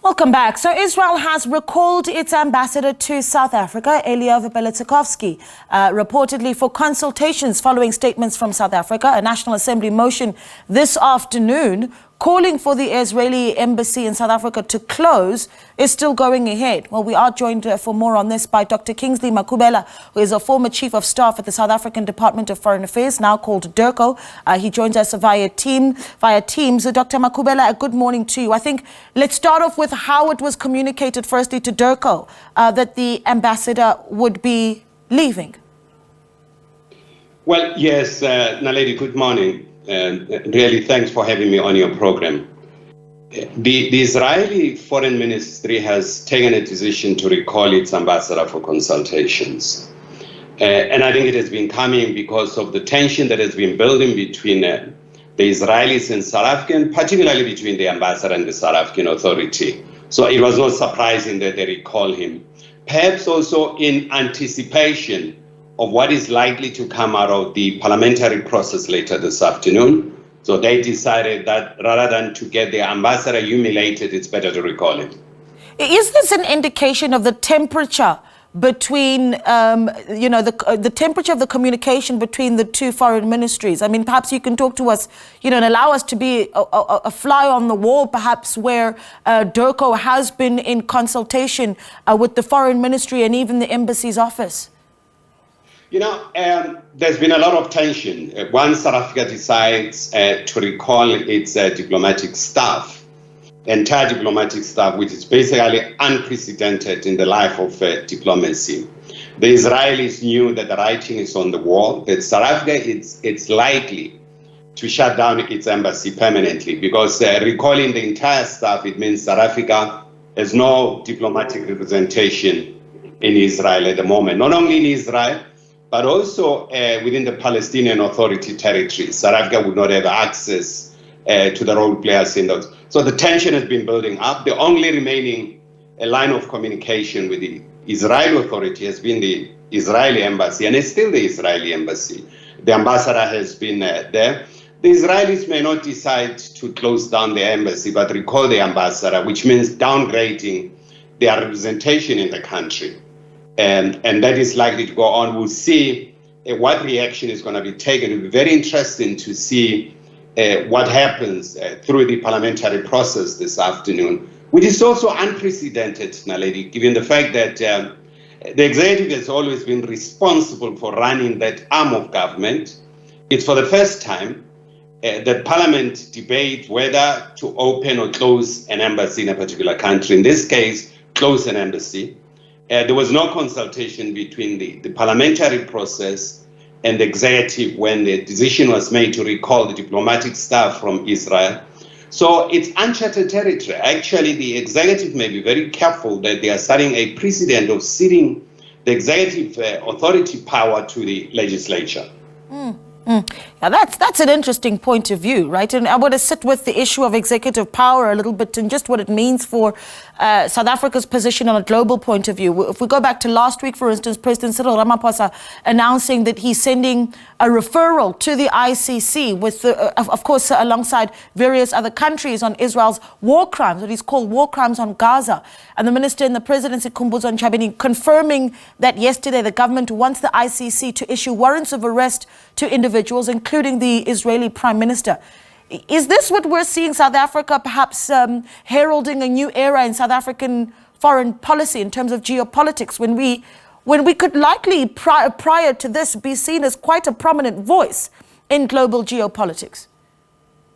Welcome back. So Israel has recalled its ambassador to South Africa, Eliav Belotserkovsky, reportedly for consultations following statements from South Africa. A National Assembly motion this afternoon calling for the Israeli embassy in South Africa to close is still going ahead. Well, we are joined for more on this by Dr. Kingsley Makhubela, who is a former Chief of Staff at the South African Department of Foreign Affairs, now called DIRCO. He joins us via Teams. So Dr. Makhubela, a good morning to you. I think let's start off with how it was communicated firstly to DIRCO that the ambassador would be leaving. Well, yes, Naledi, good morning. Really, thanks for having me on your program. The Israeli Foreign Ministry has taken a decision to recall its ambassador for consultations. And I think it has been coming because of the tension that has been building between the Israelis and South African, particularly between the ambassador and the South African authority. So it was not surprising that they recall him. Perhaps also in anticipation of what is likely to come out of the parliamentary process later this afternoon. So they decided that rather than to get the ambassador humiliated, it's better to recall him. Is this an indication of the temperature between, the temperature of the communication between the two foreign ministries? I mean, perhaps you can talk to us, and allow us to be a fly on the wall, perhaps where DIRCO has been in consultation with the foreign ministry and even the embassy's office. There's been a lot of tension. Once South Africa decides to recall its diplomatic staff, entire diplomatic staff, which is basically unprecedented in the life of diplomacy. The Israelis knew that the writing is on the wall, that South Africa it's likely to shut down its embassy permanently, because recalling the entire staff, it means South Africa has no diplomatic representation in Israel at the moment. Not only in Israel, but also within the Palestinian Authority territories. South Africa would not have access to the role players in those. So the tension has been building up. The only remaining line of communication with the Israeli authority has been the Israeli embassy, and it's still the Israeli embassy. The ambassador has been there. The Israelis may not decide to close down their embassy, but recall the ambassador, which means downgrading their representation in the country. And that is likely to go on. We'll see what reaction is going to be taken. It will be very interesting to see what happens through the parliamentary process this afternoon, which is also unprecedented, Naledi, given the fact that the executive has always been responsible for running that arm of government. It's for the first time that Parliament debates whether to open or close an embassy in a particular country. In this case, close an embassy. There was no consultation between the parliamentary process and the executive when the decision was made to recall the diplomatic staff from Israel. So it's uncharted territory. Actually, the executive may be very careful that they are setting a precedent of ceding the executive authority power to the legislature. Now that's an interesting point of view, right? And I want to sit with the issue of executive power a little bit and just what it means for South Africa's position on a global point of view. If we go back to last week, for instance, President Cyril Ramaphosa announcing that he's sending a referral to the ICC with, of course, alongside various other countries on Israel's war crimes, what he's called war crimes on Gaza. And the minister in the presidency, Khumbudzo Ntshavheni, confirming that yesterday the government wants the ICC to issue warrants of arrest to individuals, including the Israeli Prime Minister. Is this what we're seeing South Africa perhaps heralding a new era in South African foreign policy in terms of geopolitics, when we could likely, prior to this, be seen as quite a prominent voice in global geopolitics?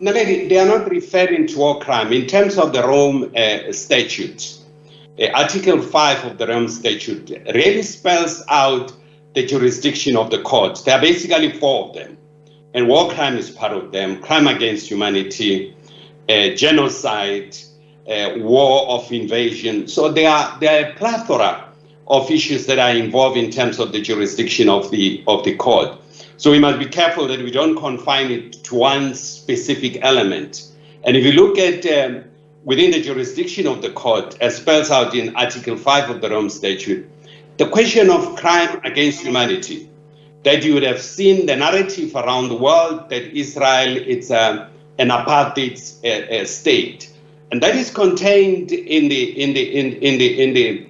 No, they are not referring to war crime. In terms of the Rome Statute, Article 5 of the Rome Statute really spells out the jurisdiction of the court. There are basically 4 of them. And war crime is part of them: crime against humanity, genocide, war of invasion. So there are a plethora of issues that are involved in terms of the jurisdiction of the court. So we must be careful that we don't confine it to one specific element. And if you look at within the jurisdiction of the court, as spells out in Article 5 of the Rome Statute, the question of crime against humanity, that you would have seen the narrative around the world that Israel is an apartheid state. and that is contained in the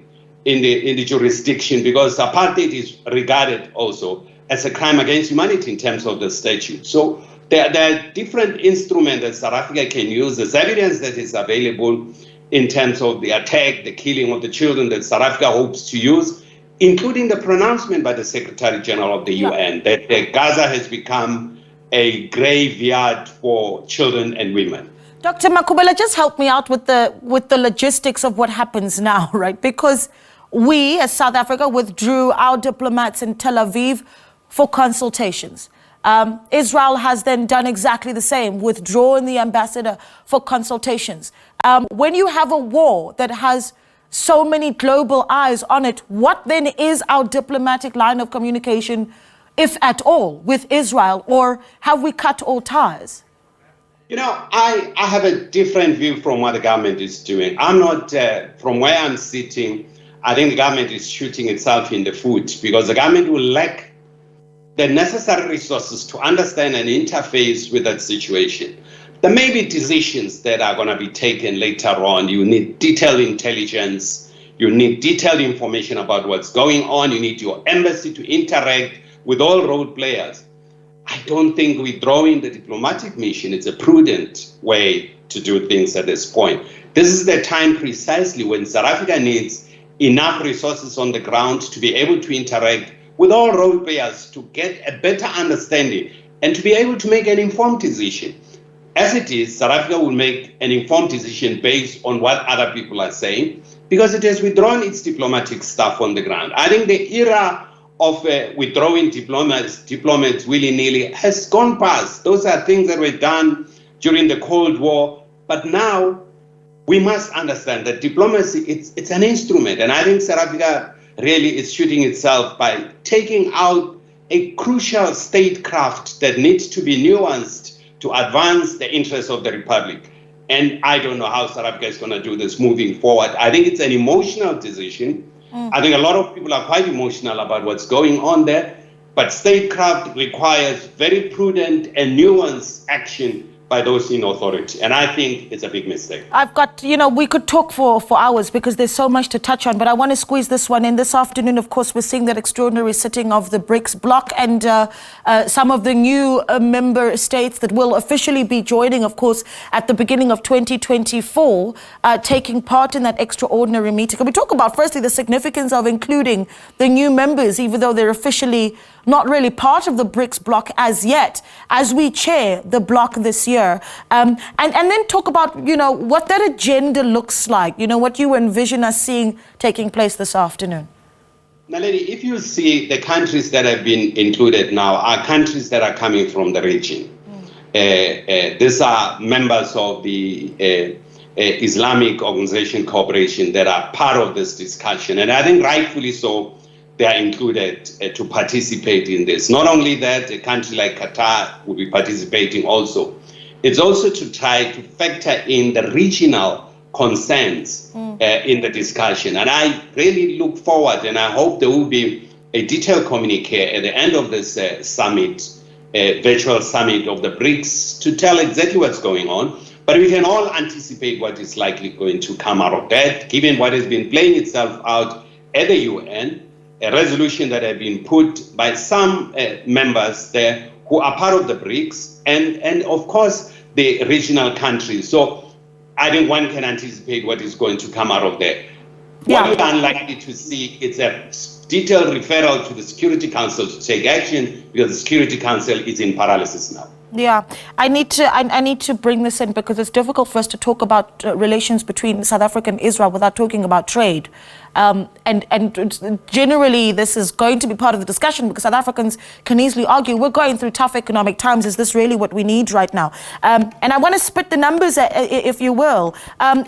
jurisdiction, because apartheid is regarded also as a crime against humanity in terms of the statute. So there are different instruments that South Africa can use. There's evidence that is available in terms of the attack, the killing of the children that South Africa hopes to use, including the pronouncement by the Secretary General of the UN that Gaza has become a graveyard for children and women. Dr. Makhubela, just help me out with the logistics of what happens now, right? Because we, as South Africa, withdrew our diplomats in Tel Aviv for consultations. Israel has then done exactly the same, withdrawn the ambassador for consultations. When you have a war that has so many global eyes on it, what then is our diplomatic line of communication, if at all, with Israel, or have we cut all ties? You know, I have a different view from what the government is doing. I'm not, from where I'm sitting, I think the government is shooting itself in the foot, because the government will lack the necessary resources to understand and interface with that situation. There may be decisions that are going to be taken later on. You need detailed intelligence. You need detailed information about what's going on. You need your embassy to interact with all role players. I don't think withdrawing the diplomatic mission is a prudent way to do things at this point. This is the time precisely when South Africa needs enough resources on the ground to be able to interact with all role players to get a better understanding and to be able to make an informed decision. As it is, South Africa will make an informed decision based on what other people are saying, because it has withdrawn its diplomatic staff on the ground. I think the era of withdrawing diplomats willy-nilly has gone past. Those are things that were done during the Cold War. But now we must understand that diplomacy, it's an instrument. And I think South Africa really is shooting itself by taking out a crucial statecraft that needs to be nuanced to advance the interests of the Republic. And I don't know how South Africa is going to do this moving forward. I think it's an emotional decision. I think a lot of people are quite emotional about what's going on there, but statecraft requires very prudent and nuanced action by those in authority. And I think it's a big mistake. I've got, we could talk for hours because there's so much to touch on, but I want to squeeze this one in. This afternoon, of course, we're seeing that extraordinary sitting of the BRICS bloc and some of the new member states that will officially be joining, of course, at the beginning of 2024, taking part in that extraordinary meeting. Can we talk about, firstly, the significance of including the new members, even though they're officially not really part of the BRICS bloc as yet, as we chair the bloc this year. And then talk about, what that agenda looks like, what you envision us seeing taking place this afternoon. Naledi, if you see the countries that have been included now are countries that are coming from the region. These are members of the Islamic Organization Cooperation that are part of this discussion. And I think rightfully so, they are included to participate in this. Not only that, a country like Qatar will be participating also. It's also to try to factor in the regional concerns in the discussion. And I really look forward, and I hope there will be a detailed communique at the end of this summit, virtual summit of the BRICS, to tell exactly what's going on. But we can all anticipate what is likely going to come out of that, given what has been playing itself out at the UN, a resolution that had been put by some members there who are part of the BRICS, and of course, the regional countries. So I think one can anticipate what is going to come out of there. Yeah. What we're unlikely to see is a detailed referral to the Security Council to take action, because the Security Council is in paralysis now. Yeah, I need to bring this in because it's difficult for us to talk about relations between South Africa and Israel without talking about trade. And generally, this is going to be part of the discussion because South Africans can easily argue, we're going through tough economic times. Is this really what we need right now? And I want to spit the numbers, if you will.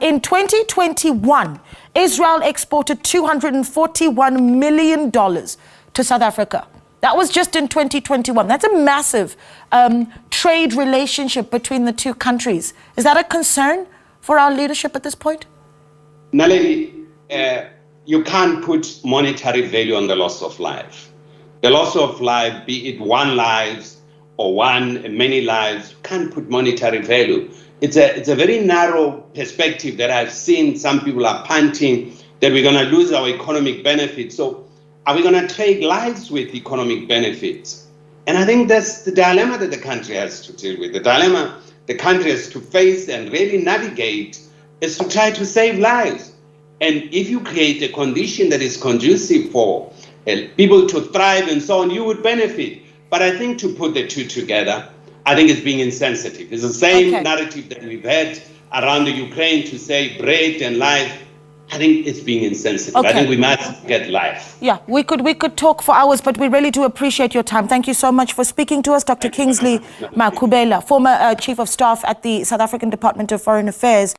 In 2021, Israel exported $241 million to South Africa. That was just in 2021. That's a massive trade relationship between the two countries. Is that a concern for our leadership at this point? Naledi, you can't put monetary value on the loss of life. The loss of life, be it one life or many lives, you can't put monetary value. it's a very narrow perspective that I've seen some people are punting that we're going to lose our economic benefits. So are we going to trade lives with economic benefits? And I think that's the dilemma that the country has to deal with. The dilemma the country has to face and really navigate is to try to save lives. And if you create a condition that is conducive for people to thrive and so on, you would benefit. But I think to put the two together, I think it's being insensitive. It's the same narrative that we've had around the Ukraine to say bread and life. I think it's being insensitive. I think we must get life. Yeah, we could talk for hours, but we really do appreciate your time. Thank you so much for speaking to us, Dr. Kingsley Makhubela, former Chief of Staff at the South African Department of Foreign Affairs.